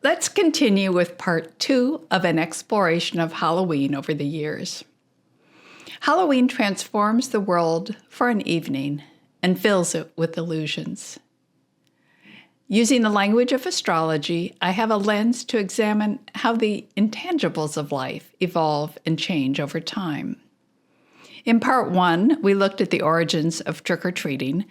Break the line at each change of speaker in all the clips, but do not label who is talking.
Let's continue with part 2 of an exploration of Halloween over the years. Halloween transforms the world for an evening and fills it with illusions. Using the language of astrology, I have a lens to examine how the intangibles of life evolve and change over time. In part 1, we looked at the origins of trick-or-treating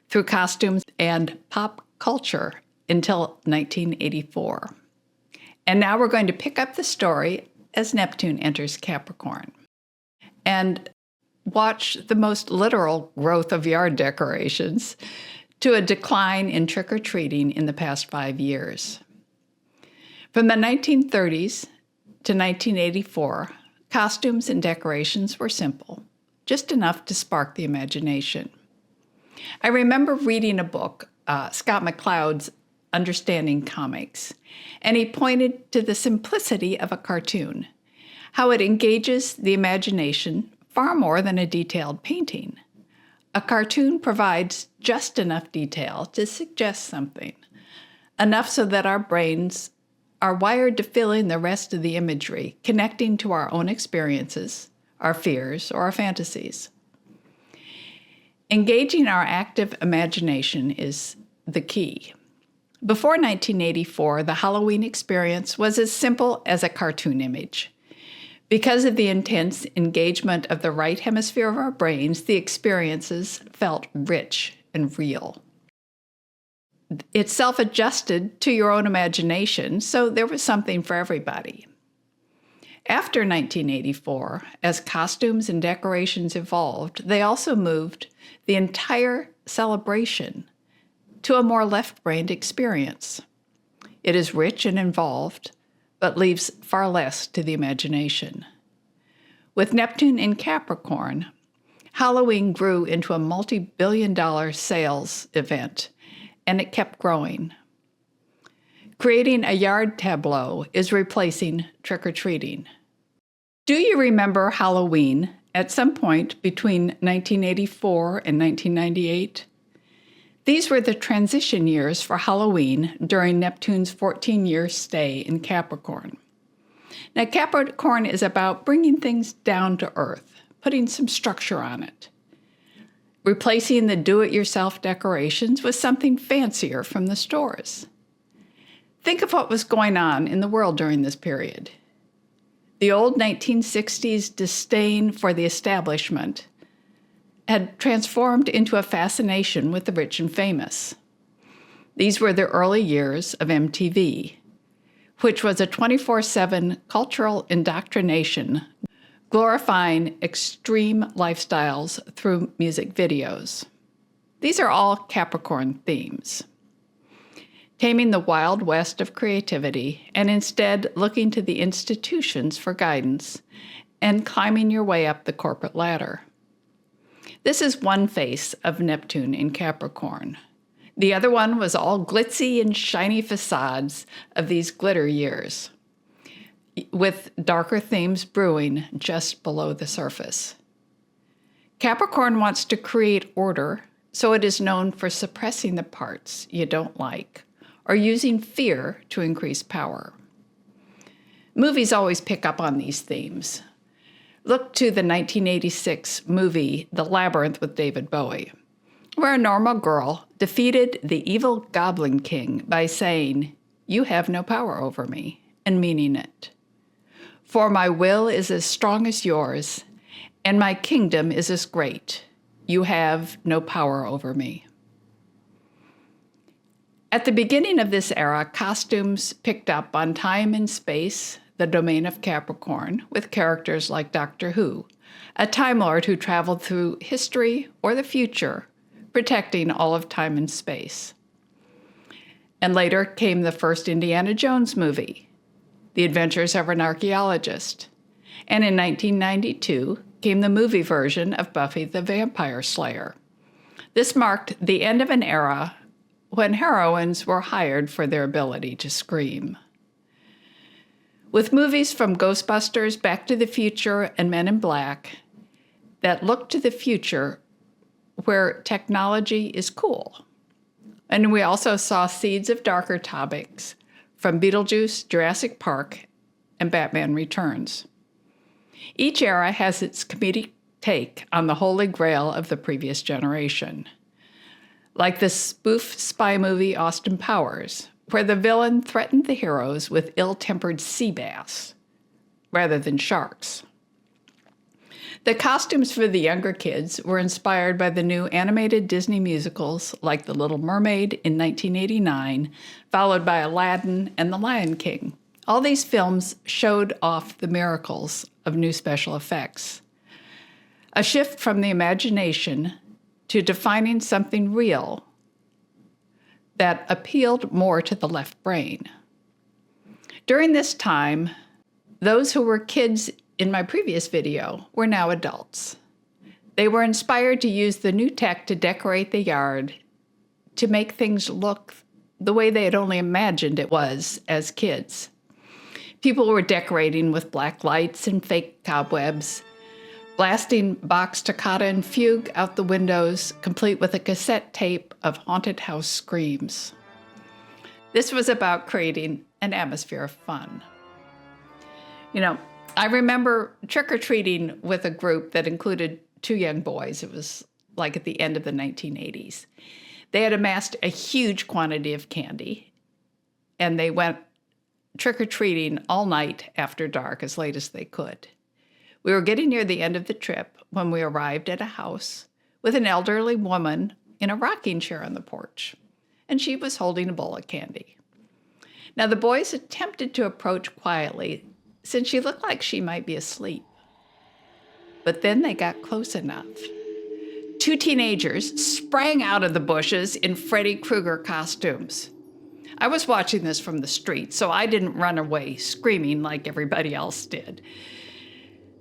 through costumes and pop culture until 1984. And now we're going to pick up the story as Neptune enters Capricorn and watch the most literal growth of yard decorations to a decline in trick-or-treating in the past 5 years. From the 1930s to 1984, costumes and decorations were simple, just enough to spark the imagination. I remember reading a book, Scott McCloud's Understanding Comics, and he pointed to the simplicity of a cartoon, how it engages the imagination far more than a detailed painting. A cartoon provides just enough detail to suggest something, enough so that our brains are wired to fill in the rest of the imagery, connecting to our own experiences, our fears, or our fantasies. Engaging our active imagination is the key. Before 1984, the Halloween experience was as simple as a cartoon image. Because of the intense engagement of the right hemisphere of our brains, the experiences felt rich and real. It self-adjusted to your own imagination, so there was something for everybody. After 1984, as costumes and decorations evolved, they also moved the entire celebration to a more left-brained experience. It is rich and involved, but leaves far less to the imagination. With Neptune in Capricorn, Halloween grew into a multi-billion-dollar sales event, and it kept growing. Creating a yard tableau is replacing trick-or-treating. Do you remember Halloween at some point between 1984 and 1998? These were the transition years for Halloween during Neptune's 14-year stay in Capricorn. Now, Capricorn is about bringing things down to earth, putting some structure on it, replacing the do-it-yourself decorations with something fancier from the stores. Think of what was going on in the world during this period. The old 1960s disdain for the establishment had transformed into a fascination with the rich and famous. These were the early years of MTV, which was a 24/7 cultural indoctrination, glorifying extreme lifestyles through music videos. These are all Capricorn themes. Taming the wild west of creativity and instead looking to the institutions for guidance and climbing your way up the corporate ladder. This is one face of Neptune in Capricorn. The other one was all glitzy and shiny facades of these glitter years, with darker themes brewing just below the surface. Capricorn wants to create order, so it is known for suppressing the parts you don't like, or using fear to increase power. Movies always pick up on these themes. Look to the 1986 movie The Labyrinth with David Bowie, where a normal girl defeated the evil Goblin King by saying, "You have no power over me," and meaning it. "For my will is as strong as yours, and my kingdom is as great. You have no power over me." At the beginning of this era, costumes picked up on time and space, the domain of Capricorn, with characters like Doctor Who, a Time Lord who traveled through history or the future, protecting all of time and space. And later came the first Indiana Jones movie, The Adventures of an Archaeologist. And in 1992 came the movie version of Buffy the Vampire Slayer. This marked the end of an era when heroines were hired for their ability to scream. With movies from Ghostbusters, Back to the Future, and Men in Black that look to the future where technology is cool. And we also saw seeds of darker topics from Beetlejuice, Jurassic Park, and Batman Returns. Each era has its comedic take on the holy grail of the previous generation. Like the spoof spy movie Austin Powers, where the villain threatened the heroes with ill-tempered sea bass rather than sharks. The costumes for the younger kids were inspired by the new animated Disney musicals like The Little Mermaid in 1989, followed by Aladdin and The Lion King. All these films showed off the miracles of new special effects. A shift from the imagination to defining something real that appealed more to the left brain. During this time, those who were kids in my previous video were now adults. They were inspired to use the new tech to decorate the yard, to make things look the way they had only imagined it was as kids. People were decorating with black lights and fake cobwebs, blasting Bach's Toccata and Fugue out the windows, complete with a cassette tape of haunted house screams. This was about creating an atmosphere of fun. I remember trick-or-treating with a group that included 2 young boys. It was like at the end of the 1980s. They had amassed a huge quantity of candy, and they went trick-or-treating all night after dark, as late as they could. We were getting near the end of the trip when we arrived at a house with an elderly woman in a rocking chair on the porch, and she was holding a bowl of candy. Now, the boys attempted to approach quietly, since she looked like she might be asleep. But then they got close enough. 2 teenagers sprang out of the bushes in Freddy Krueger costumes. I was watching this from the street, so I didn't run away screaming like everybody else did.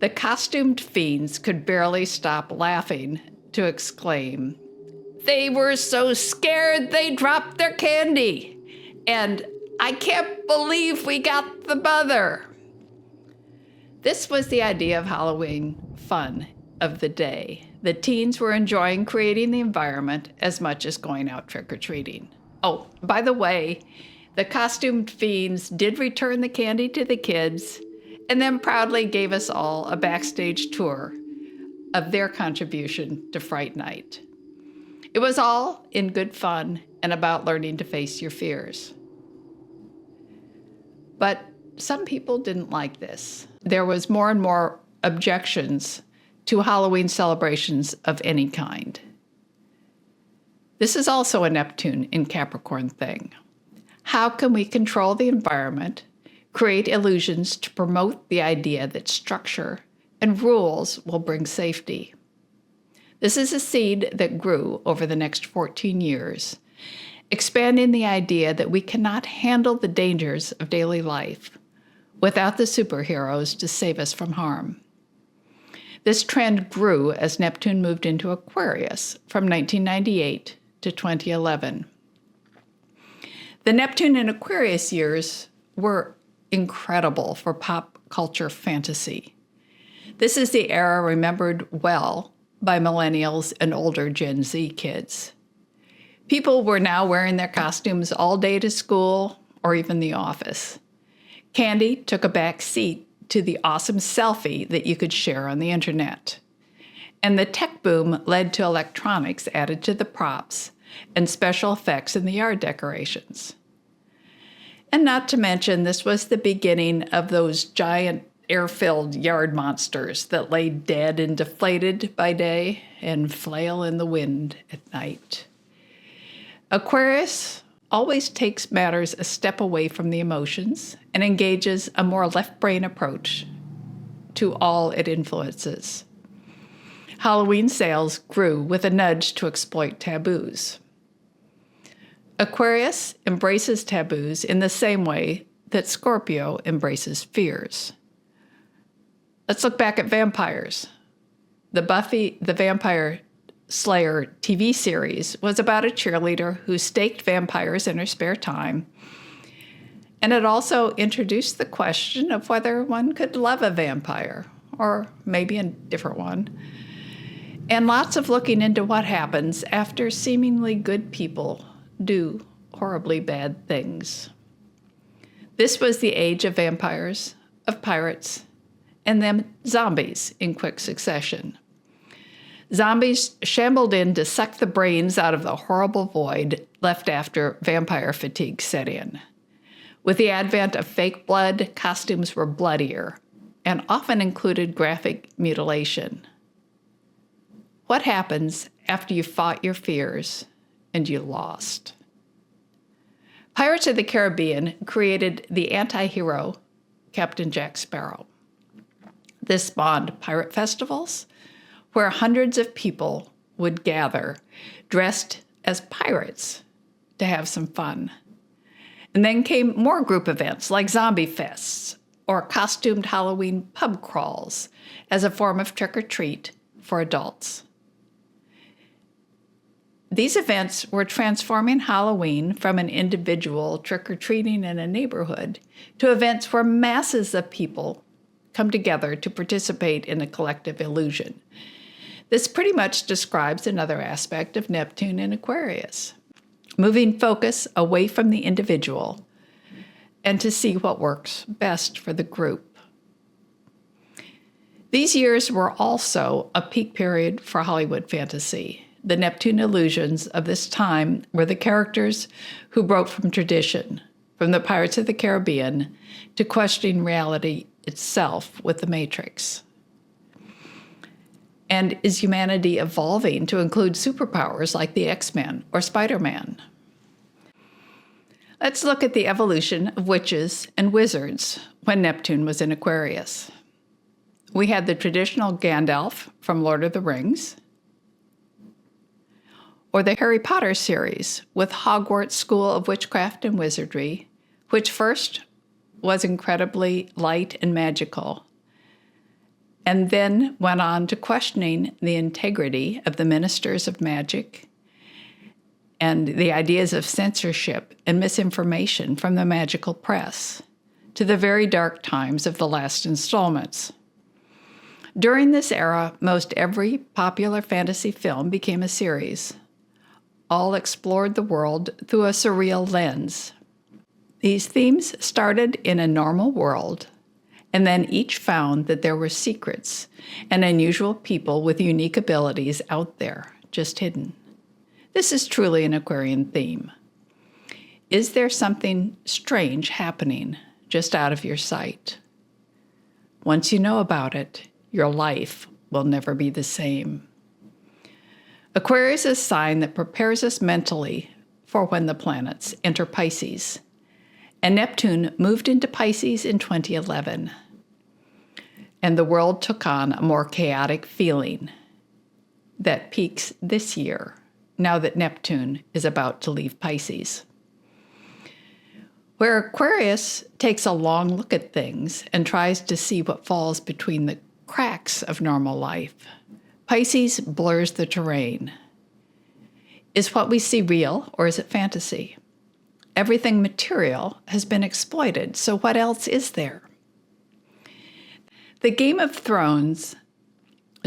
The costumed fiends could barely stop laughing to exclaim, "They were so scared they dropped their candy!" And "I can't believe we got the mother!" This was the idea of Halloween fun of the day. The teens were enjoying creating the environment as much as going out trick-or-treating. Oh, by the way, the costumed fiends did return the candy to the kids and then proudly gave us all a backstage tour of their contribution to Fright Night. It was all in good fun and about learning to face your fears. But some people didn't like this. There was more and more objections to Halloween celebrations of any kind. This is also a Neptune in Capricorn thing. How can we control the environment, create illusions to promote the idea that structure and rules will bring safety? This is a seed that grew over the next 14 years, expanding the idea that we cannot handle the dangers of daily life without the superheroes to save us from harm. This trend grew as Neptune moved into Aquarius from 1998 to 2011. The Neptune and Aquarius years were incredible for pop culture fantasy. This is the era remembered well by millennials and older Gen Z kids. People were now wearing their costumes all day to school or even the office. Candy took a back seat to the awesome selfie that you could share on the internet. And the tech boom led to electronics added to the props and special effects in the yard decorations. And not to mention, this was the beginning of those giant air-filled yard monsters that lay dead and deflated by day and flail in the wind at night. Aquarius always takes matters a step away from the emotions and engages a more left-brain approach to all it influences. Halloween sales grew with a nudge to exploit taboos. Aquarius embraces taboos in the same way that Scorpio embraces fears. Let's look back at vampires. The Buffy the Vampire Slayer TV series was about a cheerleader who staked vampires in her spare time, and it also introduced the question of whether one could love a vampire, or maybe a different one, and lots of looking into what happens after seemingly good people do horribly bad things. This was the age of vampires, of pirates, and then zombies in quick succession. Zombies shambled in to suck the brains out of the horrible void left after vampire fatigue set in. With the advent of fake blood, costumes were bloodier and often included graphic mutilation. What happens after you fought your fears and you lost? Pirates of the Caribbean created the anti-hero, Captain Jack Sparrow. This spawned pirate festivals, where hundreds of people would gather dressed as pirates to have some fun. And then came more group events like zombie fests or costumed Halloween pub crawls as a form of trick-or-treat for adults. These events were transforming Halloween from an individual trick-or-treating in a neighborhood to events where masses of people come together to participate in a collective illusion. This pretty much describes another aspect of Neptune in Aquarius, moving focus away from the individual and to see what works best for the group. These years were also a peak period for Hollywood fantasy. The Neptune illusions of this time were the characters who broke from tradition, from the Pirates of the Caribbean to questioning reality itself with the Matrix. And is humanity evolving to include superpowers like the X-Men or Spider-Man? Let's look at the evolution of witches and wizards when Neptune was in Aquarius. We had the traditional Gandalf from Lord of the Rings, or the Harry Potter series with Hogwarts School of Witchcraft and Wizardry, which first was incredibly light and magical, and then went on to questioning the integrity of the ministers of magic and the ideas of censorship and misinformation from the magical press, to the very dark times of the last installments. During this era, most every popular fantasy film became a series. All explored the world through a surreal lens. These themes started in a normal world, and then each found that there were secrets and unusual people with unique abilities out there, just hidden. This is truly an Aquarian theme. Is there something strange happening just out of your sight? Once you know about it, your life will never be the same. Aquarius is a sign that prepares us mentally for when the planets enter Pisces, and Neptune moved into Pisces in 2011. And the world took on a more chaotic feeling that peaks this year, now that Neptune is about to leave Pisces. Where Aquarius takes a long look at things and tries to see what falls between the cracks of normal life, Pisces blurs the terrain. Is what we see real, or is it fantasy? Everything material has been exploited, so what else is there? The Game of Thrones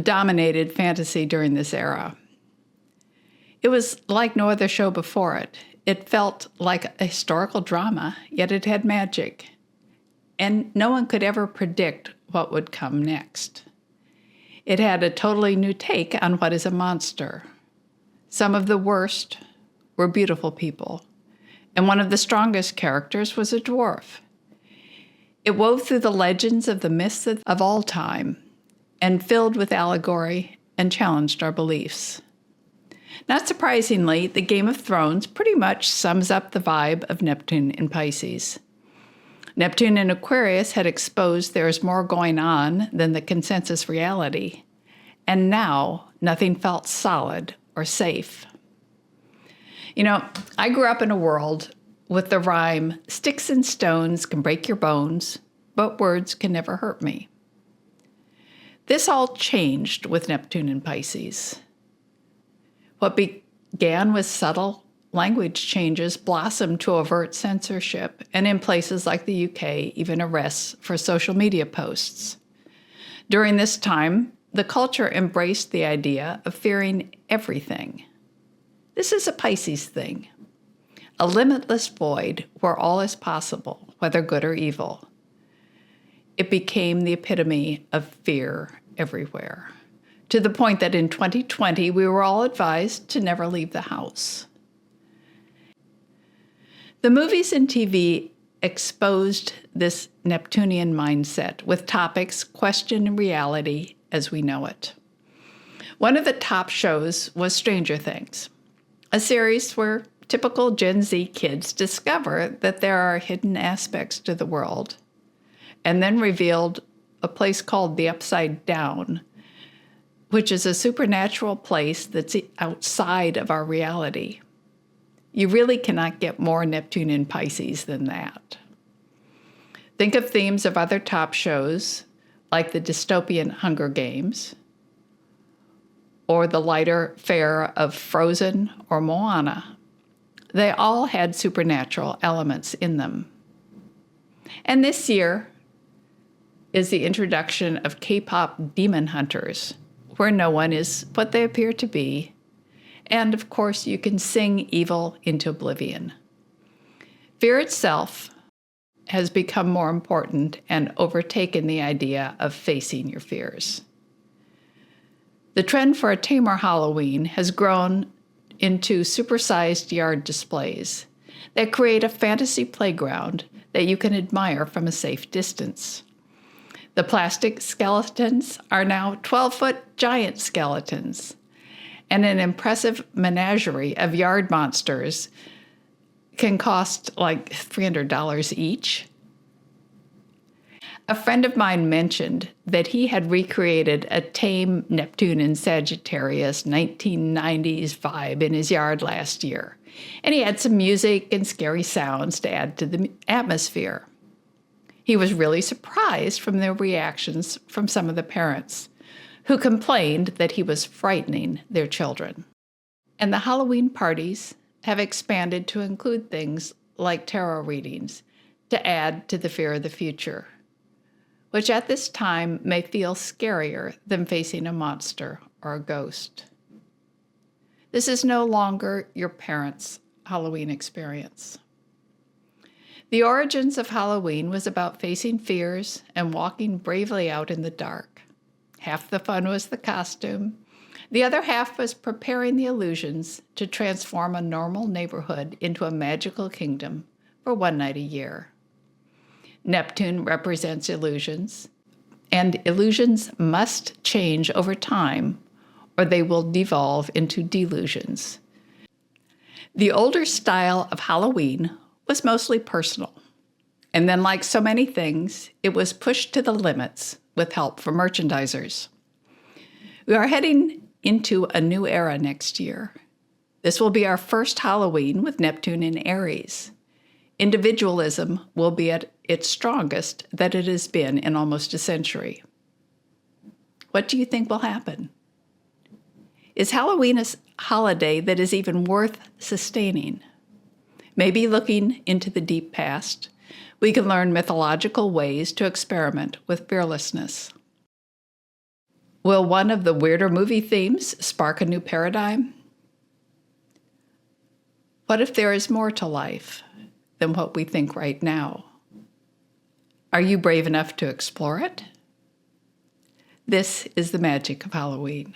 dominated fantasy during this era. It was like no other show before it. It felt like a historical drama, yet it had magic. And no one could ever predict what would come next. It had a totally new take on what is a monster. Some of the worst were beautiful people, and one of the strongest characters was a dwarf. It wove through the legends of the myths of all time and filled with allegory and challenged our beliefs. Not surprisingly, the Game of Thrones pretty much sums up the vibe of Neptune in Pisces. Neptune in Aquarius had exposed there is more going on than the consensus reality, and now nothing felt solid or safe. You know, I grew up in a world with the rhyme, "Sticks and stones can break your bones, but words can never hurt me." This all changed with Neptune in Pisces. What began with subtle language changes blossomed to overt censorship, and in places like the UK, even arrests for social media posts. During this time, the culture embraced the idea of fearing everything. This is a Pisces thing, a limitless void where all is possible. whether good or evil. It became the epitome of fear everywhere, to the point that in 2020 we were all advised to never leave the house. The movies and TV exposed this Neptunian mindset with topics questioning reality as we know it. One of the top shows was Stranger Things, a series where typical Gen Z kids discover that there are hidden aspects to the world, and then revealed a place called the Upside Down, which is a supernatural place that's outside of our reality. You really cannot get more Neptune in Pisces than that. Think of themes of other top shows, like the dystopian Hunger Games, or the lighter fare of Frozen or Moana. They all had supernatural elements in them. And this year is the introduction of K-pop demon hunters, where no one is what they appear to be. And of course, you can sing evil into oblivion. Fear itself has become more important and overtaken the idea of facing your fears. The trend for a tamer Halloween has grown into supersized yard displays that create a fantasy playground that you can admire from a safe distance. The plastic skeletons are now 12-foot giant skeletons, and an impressive menagerie of yard monsters can cost like $300 each. A friend of mine mentioned that he had recreated a tame Neptune in Sagittarius 1990s vibe in his yard last year, and he had some music and scary sounds to add to the atmosphere. He was really surprised from the reactions from some of the parents, who complained that he was frightening their children. And the Halloween parties have expanded to include things like tarot readings to add to the fear of the future, which at this time may feel scarier than facing a monster or a ghost. This is no longer your parents' Halloween experience. The origins of Halloween was about facing fears and walking bravely out in the dark. Half the fun was the costume. The other half was preparing the illusions to transform a normal neighborhood into a magical kingdom for one night a year. Neptune represents illusions, and illusions must change over time or they will devolve into delusions. The older style of Halloween was mostly personal, and then like so many things, it was pushed to the limits with help from merchandisers. We are heading into a new era next year. This will be our first Halloween with Neptune in Aries. Individualism will be at its strongest that it has been in almost a century. What do you think will happen? Is Halloween a holiday that is even worth sustaining? Maybe looking into the deep past, we can learn mythological ways to experiment with fearlessness. Will one of the weirder movie themes spark a new paradigm? What if there is more to life than what we think right now? Are you brave enough to explore it? This is the magic of Halloween.